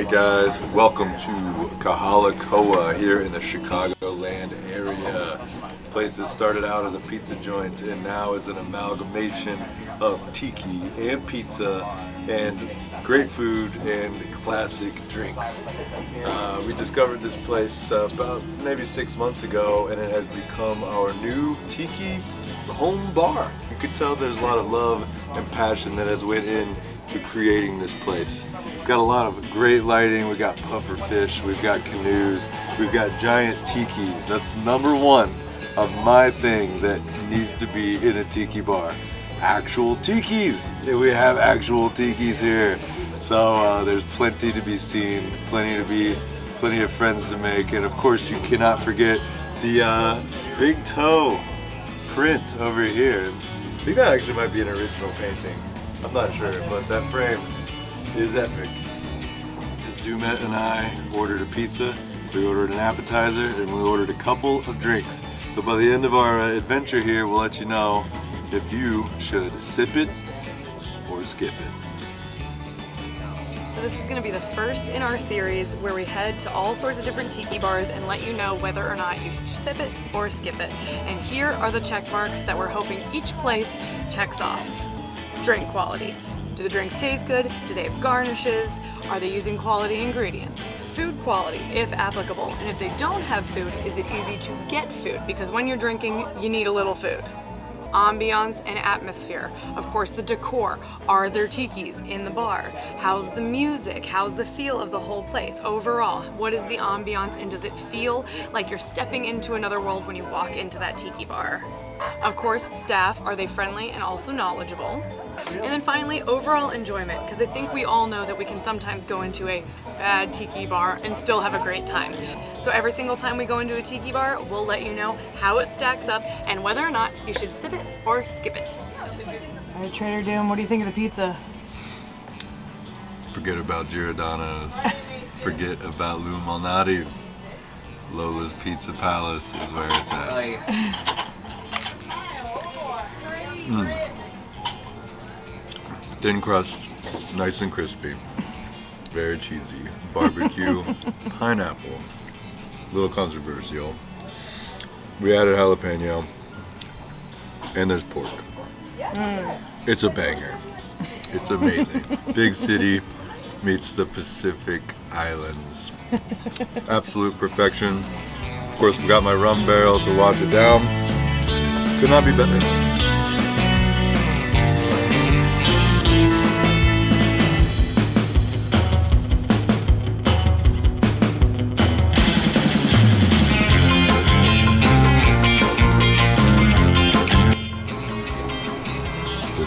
Alright guys, welcome to Kahala Koa here in the Chicagoland area. A place that started out as a pizza joint and now is an amalgamation of tiki and pizza and great food and classic drinks. We discovered this place about maybe 6 months ago, and it has become our new tiki home bar. You could tell there's a lot of love and passion that has went in to creating this place. We've got a lot of great lighting. We've got puffer fish, we've got canoes, we've got giant tikis. That's number one of my thing that needs to be in a tiki bar. Actual tikis. We have actual tikis here. So there's plenty to be seen, plenty of friends to make, and of course you cannot forget the big toe print over here. I think that actually might be an original painting. I'm not sure, but that frame is epic. Miss Doomette and I ordered a pizza, we ordered an appetizer, and we ordered a couple of drinks. So by the end of our adventure here, we'll let you know if you should sip it or skip it. So this is going to be the first in our series where we head to all sorts of different tiki bars and let you know whether or not you should sip it or skip it. And here are the check marks that we're hoping each place checks off. Drink quality. Do the drinks taste good? Do they have garnishes? Are they using quality ingredients? Food quality, if applicable. And if they don't have food, is it easy to get food? Because when you're drinking, you need a little food. Ambiance and atmosphere. Of course, the decor. Are there tikis in the bar? How's the music? How's the feel of the whole place? Overall, what is the ambiance, and does it feel like you're stepping into another world when you walk into that tiki bar? Of course, staff. Are they friendly and also knowledgeable? And then finally, overall enjoyment, because I think we all know that we can sometimes go into a bad tiki bar and still have a great time. So every single time we go into a tiki bar, we'll let you know how it stacks up and whether or not you should sip it or skip it. All right, Trader Doom, what do you think of the pizza? Forget about Giordano's. Forget about Lou Malnati's. Lola's Pizza Palace is where it's at. Thin crust, nice and crispy, very cheesy. Barbecue, pineapple, a little controversial. We added jalapeno, and there's pork. It's a banger. It's amazing. Big city meets the Pacific Islands. Absolute perfection. Of course, we got my rum barrel to wash it down. Could not be better.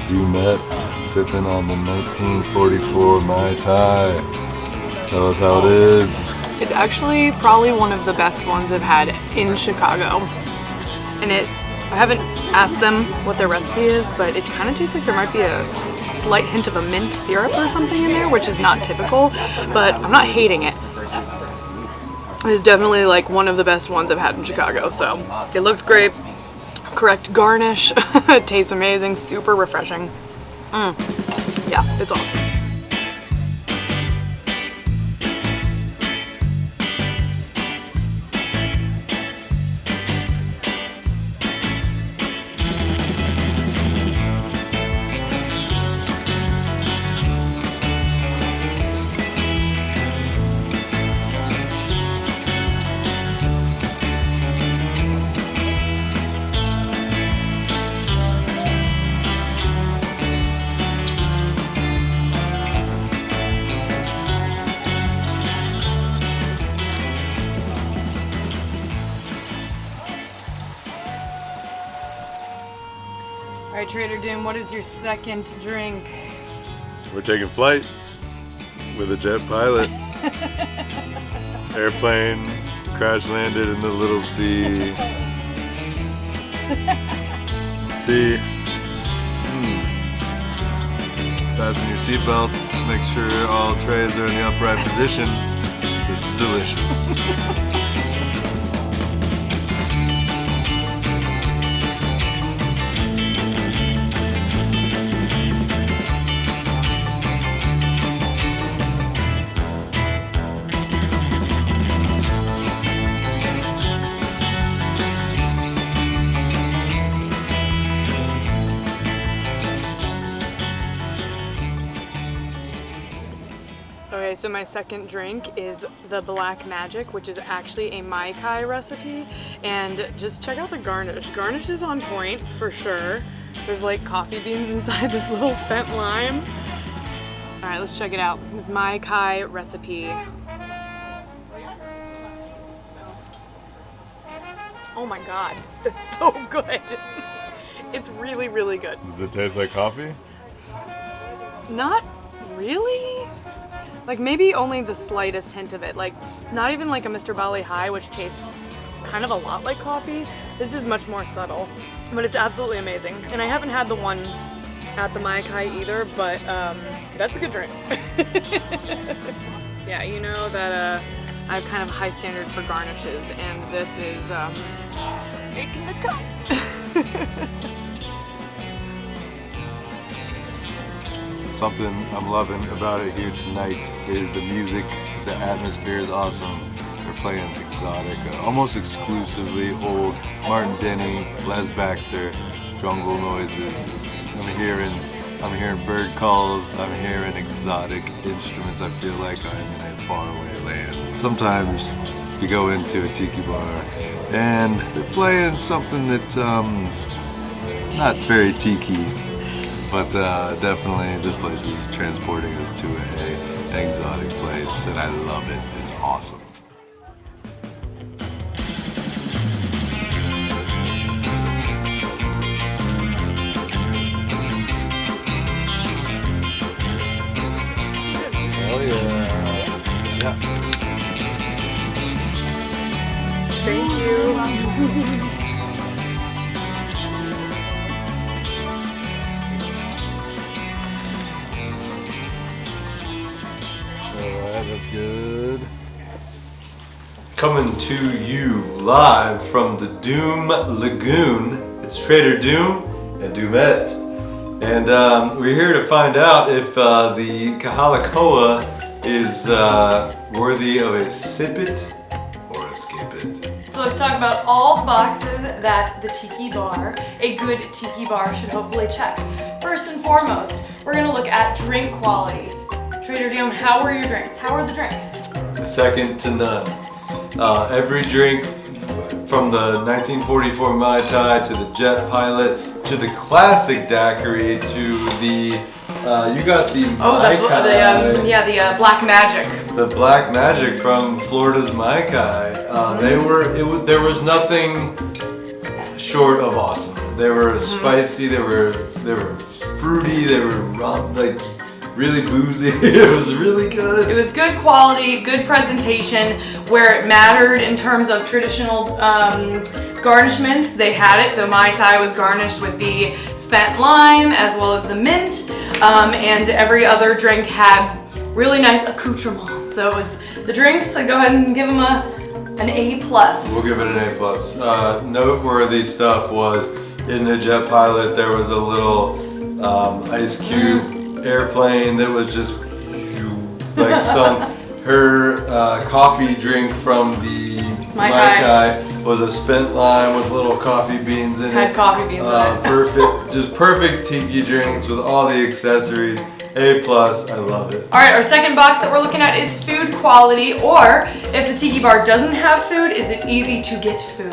Doomette, sipping on the 1944 Mai Tai. Tell us how it is. It's actually probably one of the best ones I've had in Chicago. And I haven't asked them what their recipe is, but it kind of tastes like there might be a slight hint of a mint syrup or something in there, which is not typical, but I'm not hating it. It's definitely like one of the best ones I've had in Chicago, so it looks great. Correct garnish. It tastes amazing, super refreshing. Yeah, it's awesome. All right, Trader Doom, what is your second drink? We're taking flight with a jet pilot. Airplane crash landed in the little sea. See. Fasten your seatbelts. Make sure all trays are in the upright position. This is delicious. So my second drink is the Black Magic, which is actually a Mai Kai recipe. And just check out the garnish. Garnish is on point for sure. There's like coffee beans inside this little spent lime. All right, let's check it out. This Mai Kai recipe. Oh my God, that's so good. It's really, really good. Does it taste like coffee? Not really. Like maybe only the slightest hint of it. Like not even like a Mr. Bali High, which tastes kind of a lot like coffee. This is much more subtle, but it's absolutely amazing. And I haven't had the one at the Mai Kai either, but that's a good drink. Yeah, you know that I have kind of a high standard for garnishes, and this is making the cut. Something I'm loving about it here tonight is the music. The atmosphere is awesome. They're playing exotic, almost exclusively old Martin Denny, Les Baxter, jungle noises. I'm hearing bird calls. I'm hearing exotic instruments. I feel like I'm in a faraway land. Sometimes you go into a tiki bar and they're playing something that's not very tiki. But definitely this place is transporting us to an exotic place, and I love it. It's awesome. Oh yeah. Yeah. Thank you. That's good. Coming to you live from the Doom Lagoon, it's Trader Doom and Doomette. And we're here to find out if the Kahala Koa is worthy of a sip it or a skip it. So let's talk about all the boxes that the tiki bar, a good tiki bar, should hopefully check. First and foremost, we're gonna look at drink quality. Trader Doom, how were your drinks? How are the drinks? Second to none. Every drink from the 1944 Mai Tai to the Jet Pilot to the classic daiquiri to the you got the Mai Kai. The Black Magic. The Black Magic from Florida's Mai Kai. There was nothing short of awesome. They were spicy. They were fruity. They were like really boozy. It was really good. It was good quality, good presentation. Where it mattered in terms of traditional garnishments, they had it. So Mai Tai was garnished with the spent lime as well as the mint, and every other drink had really nice accoutrement. So it was the drinks. I go ahead and give them an A+. We'll give it an A+. Noteworthy stuff was in the Jet Pilot there was a little ice cube airplane that was just like sunk. Her coffee drink from the Mai Kai was a spent lime with little coffee beans in it. Had coffee beans in it. Perfect, just perfect tiki drinks with all the accessories. A+, I love it. All right, our second box that we're looking at is food quality, or if the tiki bar doesn't have food, is it easy to get food?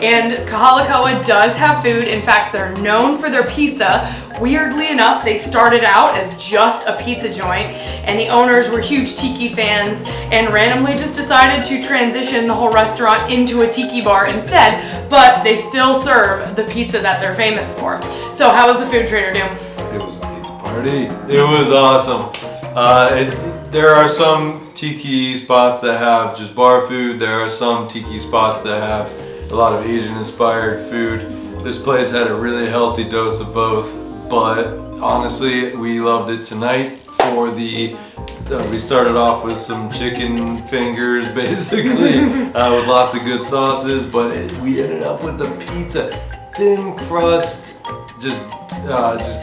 And Kahala Koa does have food. In fact, they're known for their pizza. Weirdly enough, they started out as just a pizza joint, and the owners were huge tiki fans and randomly just decided to transition the whole restaurant into a tiki bar instead, but they still serve the pizza that they're famous for. So how was the food, Trader Doom? It was a pizza party. It was awesome. There are some tiki spots that have just bar food. There are some tiki spots that have a lot of Asian inspired food. This place had a really healthy dose of both, but honestly, we loved it tonight for the, we started off with some chicken fingers basically, with lots of good sauces, but we ended up with the pizza. Thin crust, just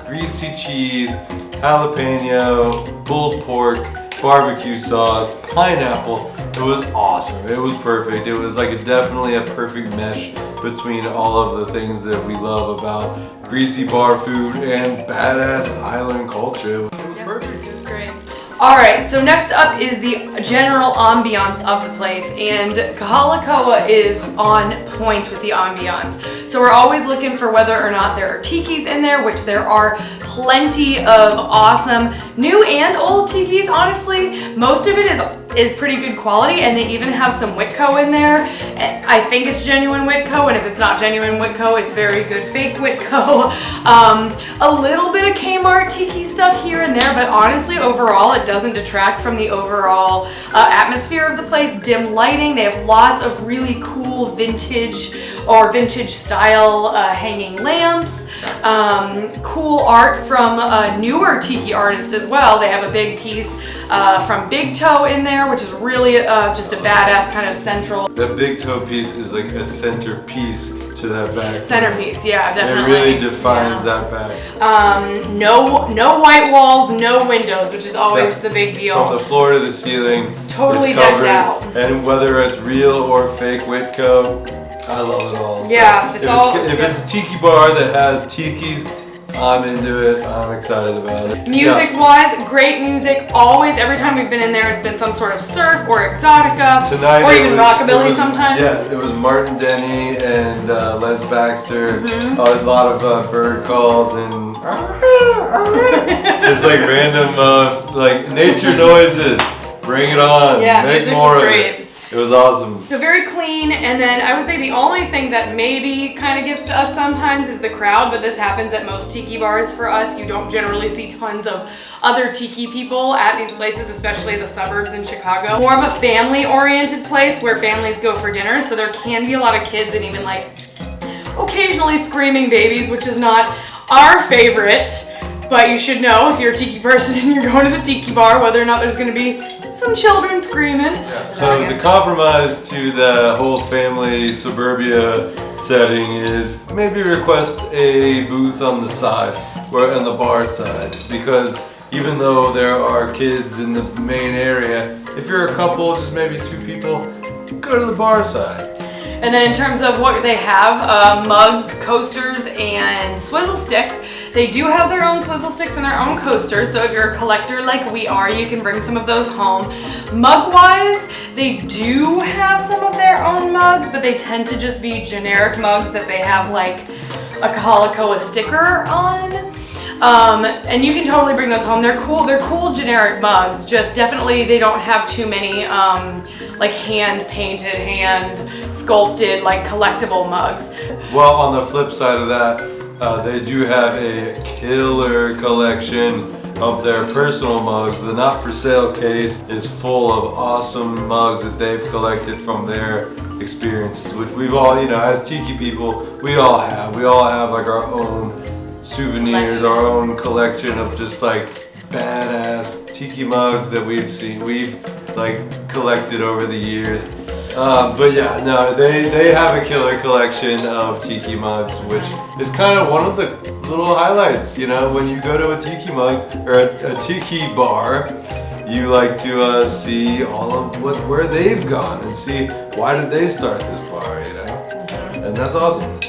greasy cheese, jalapeno, pulled pork, barbecue sauce, pineapple. It was awesome. It was perfect. It was like definitely a perfect mesh between all of the things that we love about greasy bar food and badass island culture. It was perfect. It was great. All right, so next up is the general ambiance of the place, and Kahala Koa is on point with the ambiance. So we're always looking for whether or not there are tikis in there, which there are plenty of awesome new and old tikis, honestly. Most of it is pretty good quality, and they even have some Whitco in there. I think it's genuine Whitco, and if it's not genuine Whitco, it's very good fake Whitco. A little bit of Kmart tiki stuff here and there, but honestly, overall, it doesn't detract from the overall atmosphere of the place. Dim lighting, they have lots of really cool vintage or vintage style hanging lamps. Cool art from a newer tiki artist as well. They have a big piece from Big Toe in there, which is really just a badass kind of central. That Big Toe piece is like a centerpiece to that bag. Centerpiece, yeah, definitely. It really defines that bag. No white walls, no windows, which is always the big deal. From the floor to the ceiling, totally it's covered, decked out. and whether it's real or fake Whitco, I love it all. Yeah, So if it's a tiki bar that has tikis, I'm into it. I'm excited about it. Music-wise, great music. Always, every time we've been in there, it's been some sort of surf or exotica, Tonight or even rockabilly sometimes. Yeah, it was Martin Denny and Les Baxter. A lot of bird calls and just like random like nature noises. Bring it on. Yeah, make music more was of great. it. It was awesome. So very clean, and then I would say the only thing that maybe kind of gets to us sometimes is the crowd, but this happens at most tiki bars for us. You don't generally see tons of other tiki people at these places, especially the suburbs in Chicago. More of a family-oriented place where families go for dinner, so there can be a lot of kids and even like occasionally screaming babies, which is not our favorite. But you should know if you're a tiki person and you're going to the tiki bar, whether or not there's going to be some children screaming. Yeah. So the compromise to the whole family suburbia setting is maybe request a booth on the side, or on the bar side, because even though there are kids in the main area, if you're a couple, just maybe 2 people, go to the bar side. And then in terms of what they have, mugs, coasters, and swizzle sticks. They do have their own swizzle sticks and their own coasters, so if you're a collector like we are, you can bring some of those home. Mug-wise, they do have some of their own mugs, but they tend to just be generic mugs that they have like a Kahala Koa sticker on. And you can totally bring those home. They're cool generic mugs, just definitely they don't have too many like hand-painted, hand-sculpted, like collectible mugs. Well, on the flip side of that, they do have a killer collection of their personal mugs. The not-for-sale case is full of awesome mugs that they've collected from their experiences, which we've all, you know, as tiki people, we all have like our own souvenirs, our own collection of just like badass tiki mugs that we've like collected over the years. But yeah, no, they have a killer collection of tiki mugs, which is kind of one of the little highlights, you know, when you go to a tiki mug or a tiki bar, you like to see all of where they've gone and see why did they start this bar, you know, and that's awesome.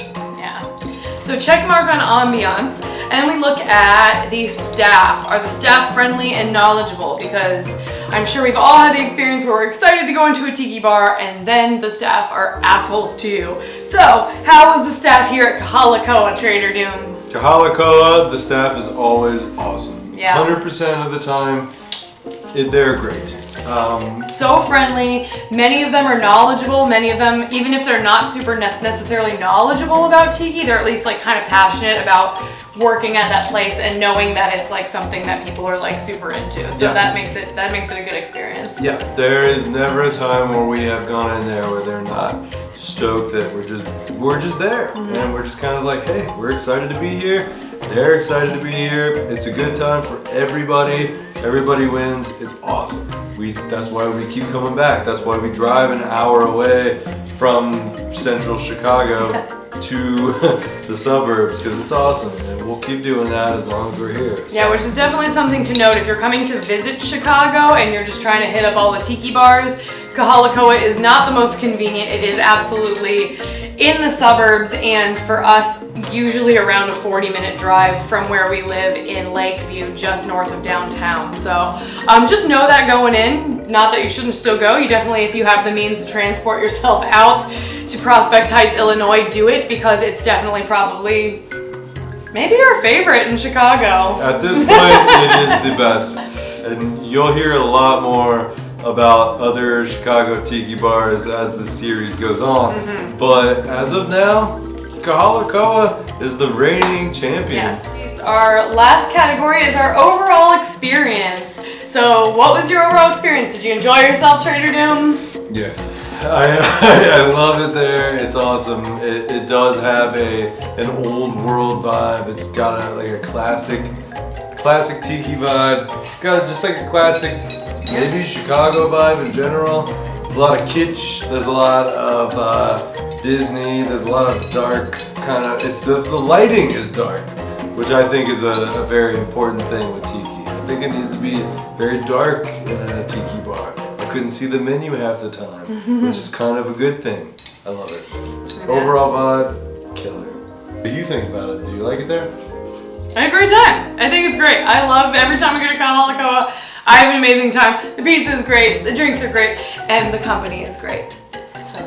So check mark on ambiance, and we look at the staff. Are the staff friendly and knowledgeable? Because I'm sure we've all had the experience where we're excited to go into a tiki bar and then the staff are assholes too. So how was the staff here at Kahala Koa, Trader Doom? Kahala Koa, the staff is always awesome. Yeah. 100% of the time, they're great. So friendly. Many of them are knowledgeable. Many of them, even if they're not super necessarily knowledgeable about tiki, they're at least like kind of passionate about working at that place and knowing that it's like something that people are like super into. So that makes it a good experience. Yeah, there is never a time where we have gone in there where they're not stoked that we're just there, and we're just kind of like, hey, we're excited to be here. They're excited to be here. It's a good time for everybody. Everybody wins. It's awesome. That's why we keep coming back. That's why we drive an hour away from central Chicago to the suburbs, because it's awesome, and we'll keep doing that as long as we're here. Yeah, which is definitely something to note if you're coming to visit Chicago and you're just trying to hit up all the tiki bars. Kahala Koa is not the most convenient. It is absolutely in the suburbs, and for us, usually around a 40-minute drive from where we live in Lakeview, just north of downtown. So just know that going in, not that you shouldn't still go. You definitely, if you have the means to transport yourself out to Prospect Heights, Illinois, do it, because it's definitely probably maybe our favorite in Chicago. At this point, it is the best. And you'll hear a lot more about other Chicago tiki bars as the series goes on. But as of now, Kahala Koa is the reigning champion. Yes. Our last category is our overall experience. So what was your overall experience? Did you enjoy yourself, Trader Doom? Yes. I love it there. It's awesome. It does have an old world vibe. It's got a classic tiki vibe. Got just like a classic, maybe Chicago vibe in general. There's a lot of kitsch. There's a lot of Disney. There's a lot of dark kind of. The lighting is dark, which I think is a very important thing with tiki. I think it needs to be very dark in a tiki bar. I couldn't see the menu half the time, which is kind of a good thing. I love it. Overall vibe, killer. What do you think about it? Do you like it there? I had a great time. I think it's great. I love every time I go to Kahala Koa. I have an amazing time. The pizza is great, the drinks are great, and the company is great. So.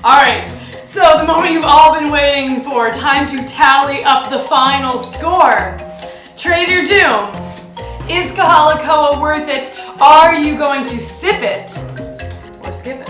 All right, so the moment you've all been waiting for, time to tally up the final score. Trader Doom, is Kahala Koa worth it? Are you going to sip it or skip it?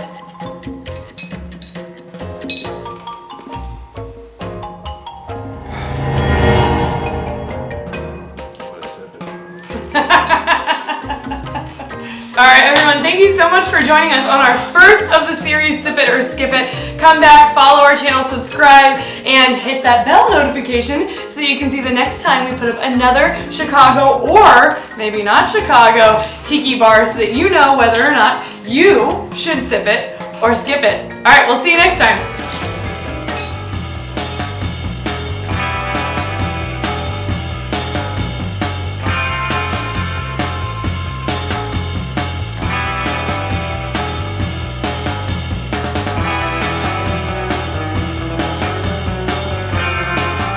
All right, everyone, thank you so much for joining us on our first of the series, Sip It or Skip It. Come back, follow our channel, subscribe, and hit that bell notification so that you can see the next time we put up another Chicago, or maybe not Chicago, tiki bar, so that you know whether or not you should sip it or skip it. All right, we'll see you next time.